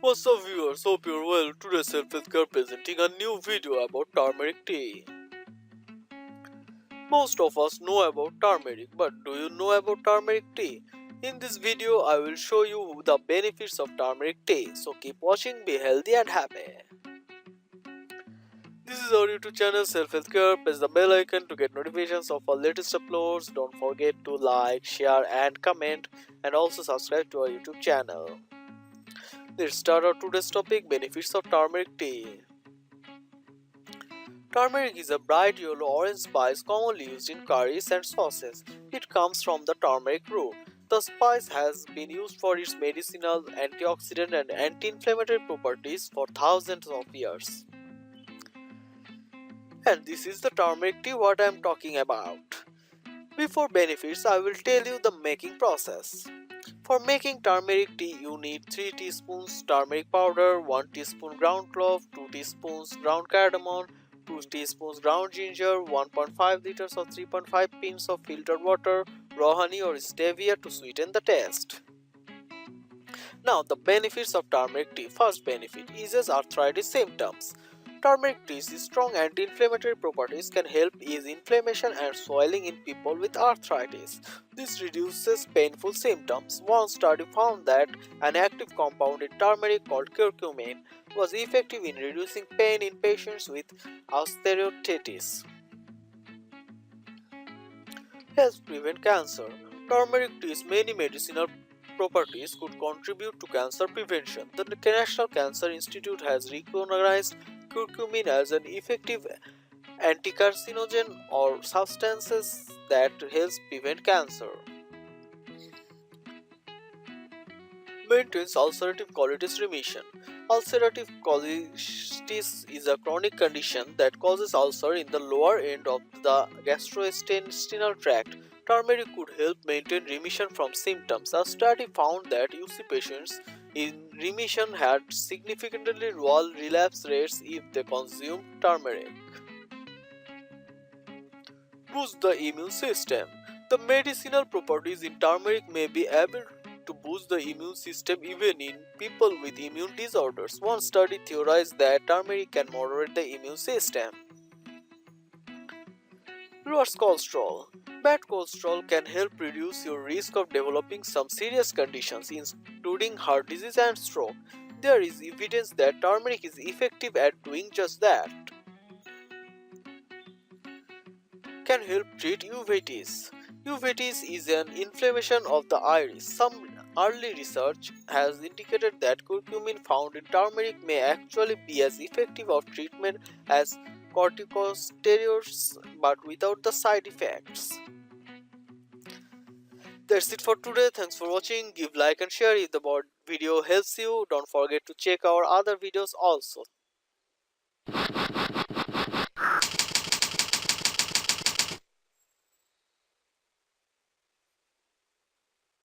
What's up viewers, hope you're well. Today Self-Help Care presenting a new video about turmeric tea. Most of us know about turmeric, but do you know about turmeric tea? In this video I will show you the benefits of turmeric tea, so keep watching, be healthy and happy. This is our YouTube channel Self-Help Care. Press the bell icon to get notifications of our latest uploads. Don't forget to like, share and comment, and also subscribe to our YouTube channel. Let's start our today's topic, benefits of turmeric tea. Turmeric is a bright yellow orange spice commonly used in curries and sauces. It comes from the turmeric root. The spice has been used for its medicinal, antioxidant and anti-inflammatory properties for thousands of years. And this is the turmeric tea what I am talking about. Before benefits, I will tell you the making process. For making turmeric tea, you need 3 teaspoons turmeric powder, 1 teaspoon ground clove, 2 teaspoons ground cardamom, 2 teaspoons ground ginger, 1.5 liters or 3.5 pints of filtered water, raw honey or stevia to sweeten the taste. Now the benefits of turmeric tea. First benefit, eases arthritis symptoms. Turmeric tea's strong anti-inflammatory properties can help ease inflammation and swelling in people with arthritis. This reduces painful symptoms. One study found that an active compound in turmeric called curcumin was effective in reducing pain in patients with osteoarthritis. Helps prevent cancer. Turmeric tea's many medicinal properties could contribute to cancer prevention. The National Cancer Institute has recognized curcumin as an effective anticarcinogen or substances that helps prevent cancer. Maintains ulcerative colitis remission. Ulcerative colitis is a chronic condition that causes ulcer in the lower end of the gastrointestinal tract. Turmeric could help maintain remission from symptoms. A study found that UC patients in remission had significantly lower relapse rates if they consumed turmeric. Boost the immune system. The medicinal properties in turmeric may be able to boost the immune system even in people with immune disorders. One study theorized that turmeric can moderate the immune system. Lowers cholesterol. Bad cholesterol can help reduce your risk of developing some serious conditions, including heart disease and stroke. There is evidence that turmeric is effective at doing just that. Can help treat uveitis. Uveitis is an inflammation of the iris. Some early research has indicated that curcumin found in turmeric may actually be as effective of treatment as corticosteroids but without the side effects. That's it for today. Thanks for watching. Give like and share if the video helps you. Don't forget to check our other videos also.